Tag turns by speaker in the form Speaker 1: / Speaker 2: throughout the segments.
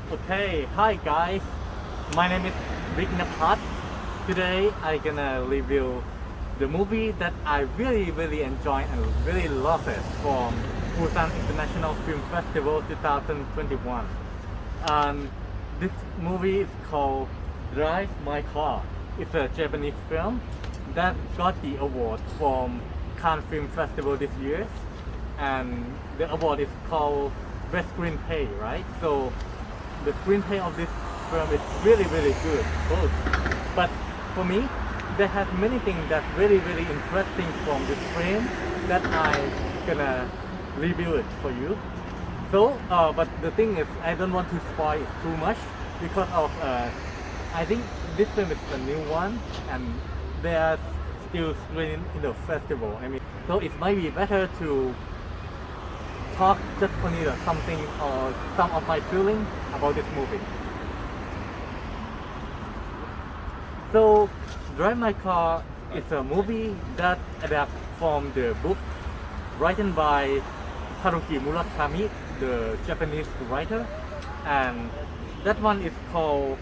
Speaker 1: Okay, hi guys. My name is Rick Napat. Today I'm gonna review the movie that I really enjoy and really love it from Busan International Film Festival 2021. And this movie is called Drive My Car. It's a Japanese film that got the award from Cannes Film Festival this year, and the award is called Best Screenplay, right? So the screenplay of this film is really good, both. But for me, there has many things that really interesting from this film that I'm gonna review it for you. So, but the thing is, I don't want to spoil it too much because of I think this film is a new one and they are still screening in the festival. I mean, so it might be better to talk just only something or some of my feeling about this movie. So, Drive My Car is a movie that adapts from the book written by Haruki Murakami, the Japanese writer, and that one is called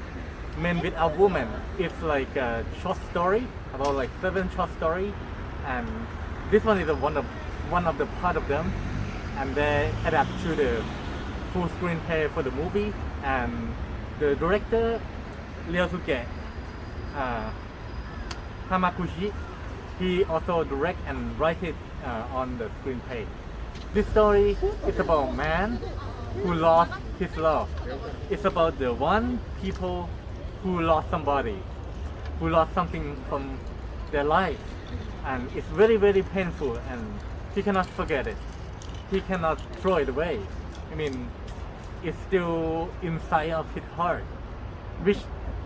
Speaker 1: Men Without Women. It's like a short story, about like 7 short story, and this one is one of the part of them, and they adapt to the full screenplay for the movie, and the director Ryusuke Hamaguchi, he also direct and write it on the screenplay. This story is about a man who lost his love. It's about the one people who lost somebody, who lost something from their life, and it's very painful, and he cannot forget it. He cannot throw it away. I mean, it's still inside of his heart, which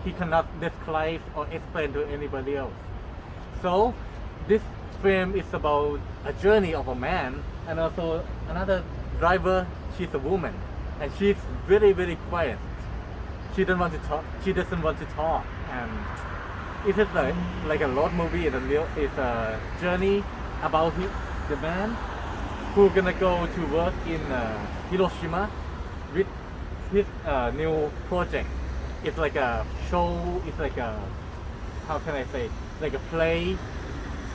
Speaker 1: he cannot describe or explain to anybody else. So, this film is about a journey of a man, and also another driver. She's a woman, and she's very quiet. She doesn't want to talk. And it is like a road movie. It's a journey about the man who's gonna go to work in Hiroshima with his new project. It's like a show. It's like a, how can I say, like a play,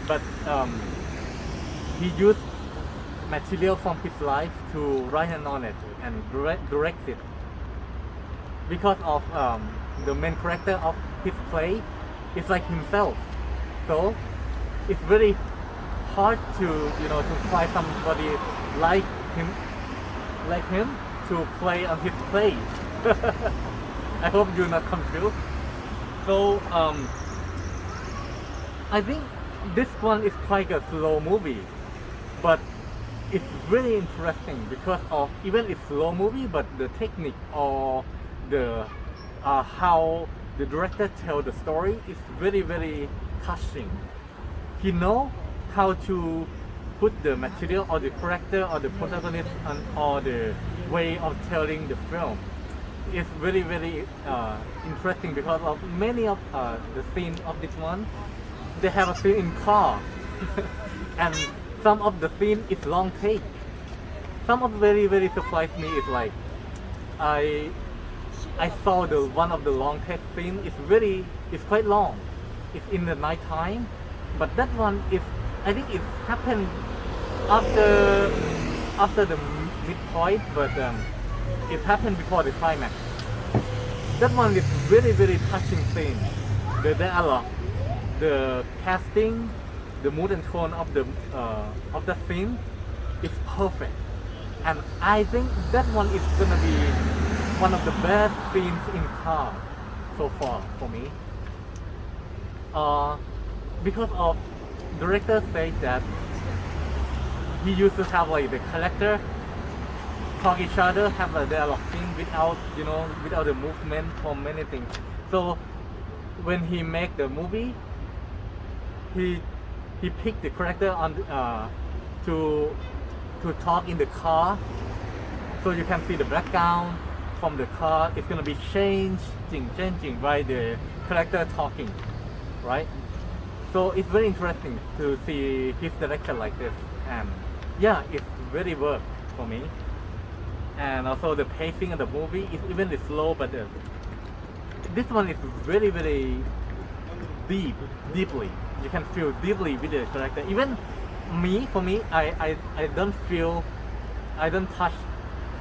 Speaker 1: but he used material from his life to write on it and direct it. Because of the main character of his play is like himself, so it's very hard to to find somebody like him to play on his play. I hope you're not confused. So I think this one is quite a slow movie, but it's really interesting because of even it's slow movie, but the technique or the how the director tell the story is very touching. He know how to put the material or the character or the protagonist or the way of telling the film. It's very interesting because of many of the scene of this one. They have a scene in car, and some of the scene is long take. Some of very surprised me is like I saw the one of the long take scene is quite long. It's in the night time, but that one is, I think it happened after the midpoint, but it happened before the climax. That one is very touching scene. The dialogue, the casting, the mood and tone of the scene is perfect, and I think that one is gonna be one of the best scenes in car so far for me. Because of director said that he used to have like the character talk each other, have a dialogue scene without the movement from many things. So when he make the movie, he picked the character on to talk in the car, so you can see the background from the car. It's gonna be changing by the character talking, right? So it's very interesting to see his direction like this, and yeah, it's very work for me. and also the pacing of the movie is even is slow, but this one is very very deeply. You can feel deeply with the character. Even me, for me, I don't feel, I don't touch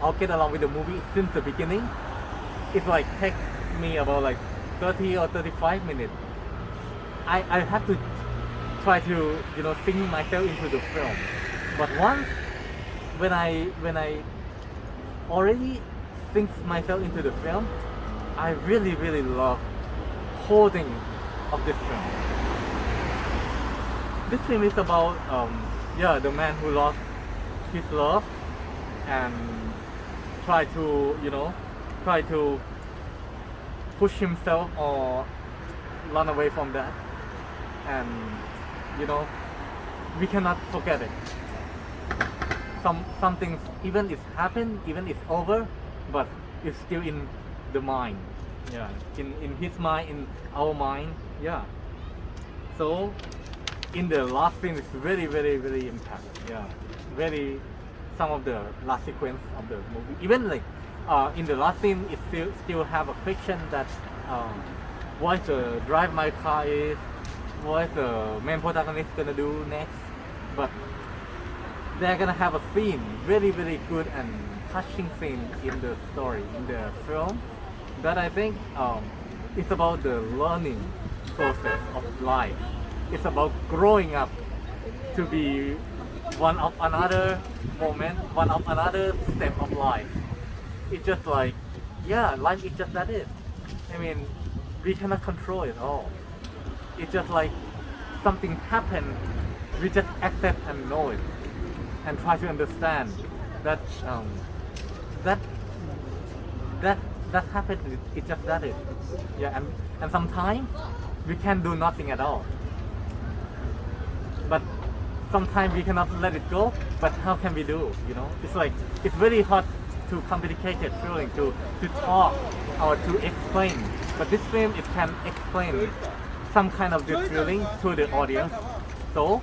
Speaker 1: or get along with the movie since the beginning. It's like take me about like 30 or 35 minutes. I have to try to sink myself into the film. But once when I already sink myself into the film, I really really love whole thing of this film. This film is about the man who lost his love and try to push himself or run away from that, and we cannot forget it. Some things, even it's happened, even it's over, but it's still in the mind, in his mind, in our mind, so in the last scene it's very very very impactful, very, some of the last sequence of the movie, even like in the last scene it still have a question that what the drive my car is, what the main protagonist gonna do next, but they're gonna have a scene, very very good and touching scene in the story, in the film, that I think it's about the learning process of life. It's about growing up to be one of another moment, one of another step of life. It's just like, life is just that it. I mean, we cannot control it all. It's just like something happened, we just accept and know it, and try to understand that that happened. It's just that it. And sometimes we can do nothing at all. But sometimes we cannot let it go. But how can we do? It's like it's very hard to complicated feeling to talk or to explain. But this film, it can explain some kind of this feeling to the audience. So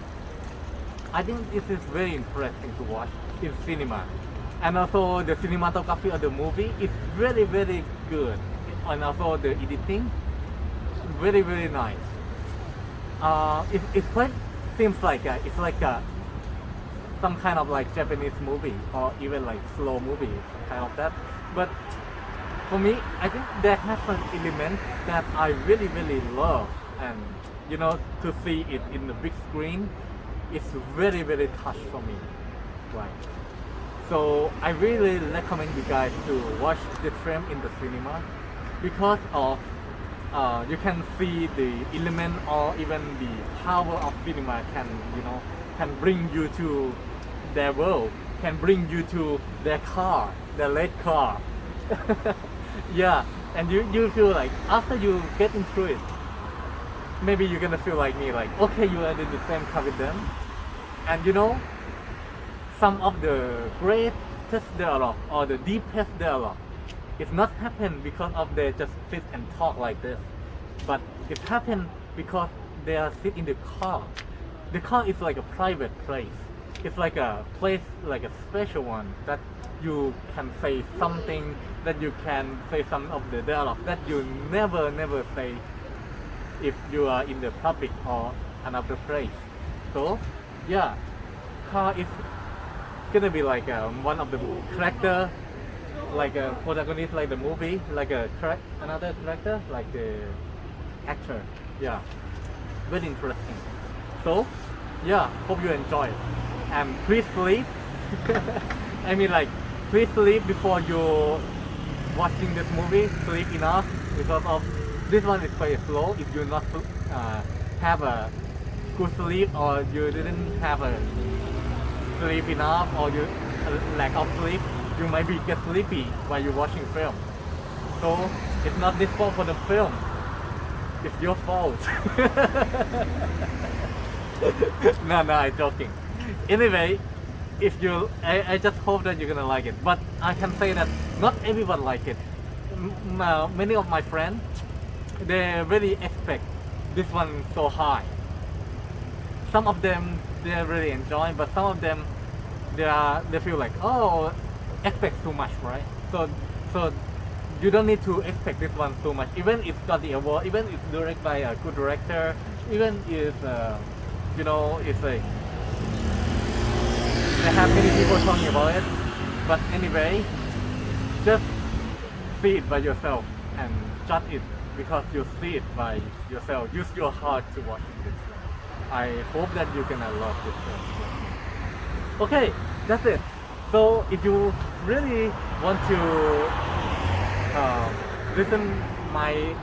Speaker 1: I think this is very interesting to watch in cinema. And also the cinematography of the movie is very very good. And also the editing, very very nice. It's quite seems like it's like some kind of like Japanese movie or even like slow movie, kind of that. But for me, I think there has an element that I really really love, and to see it in the big screen, it's very very touched for me, right? So I really recommend you guys to watch this film in the cinema, because of you can see the element or even the power of cinema can bring you to their world, can bring you to their car, their red car. And you feel like after you get into it, maybe you're gonna feel like me, like okay, you are in the same car with them, and some of the greatest dialogue or the deepest dialogue, it's not happen because of they just sit and talk like this, but it happened because they are sit in the car. The car is like a private place. It's like a place, like a special one, that you can say something, that you can say some of the dialogue that you never say if you are in the public or another place. So car is gonna be like one of the character, like a protagonist, like the movie, like another character, like the actor. Very interesting. So hope you enjoy it, and please sleep. I mean, like, please sleep before you watching this movie. Sleep enough, because of this one is quite slow. If you not have a good sleep, or you didn't have a sleep enough, or you lack of sleep, you might be get sleepy while you're watching film. So it's not this fault for the film, it's your fault. No, I'm joking. Anyway, if you, I just hope that you're gonna like it. But I can say that not everyone like it. Many of my friends, they really expect this one so high. Some of them they really enjoy, but some of them they feel like, oh, expect too much, right? So you don't need to expect this one too much. Even if it's got the award, even if it's directed by a good director, even if it's like there have many people talking about it. But anyway, just see it by yourself and judge it because you see it by yourself. Use your heart to watch this. I hope that you gonna love this film. Okay, that's it. So if you really want to listen my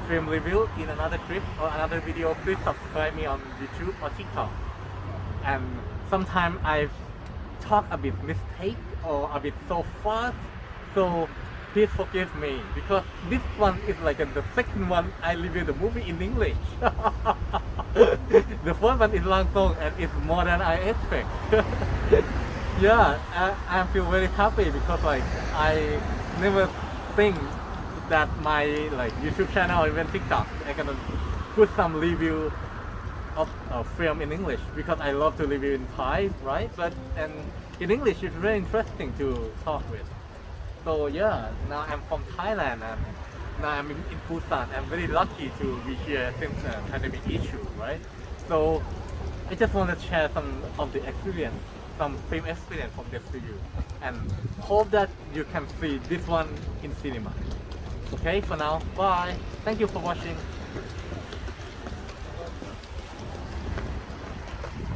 Speaker 1: film review in another clip or another video, please subscribe me on YouTube or TikTok. And sometimes I've talk a bit mistake or a bit so fast, so please forgive me because this one is like the second one I review the movie in English. The first one is long song and it's more than I expect. Yeah, I feel very happy because like I never think that my like YouTube channel or even TikTok I can put some review of a film in English because I love to review in Thai, right? But and in English it's very interesting to talk with. So yeah, now I'm from Thailand and now I'm in Busan. I'm very lucky to be here since the pandemic issue, right? So I just want to share some of the experience, some film experience from this to you, and hope that you can see this one in cinema. Okay, for now, bye. Thank you for watching.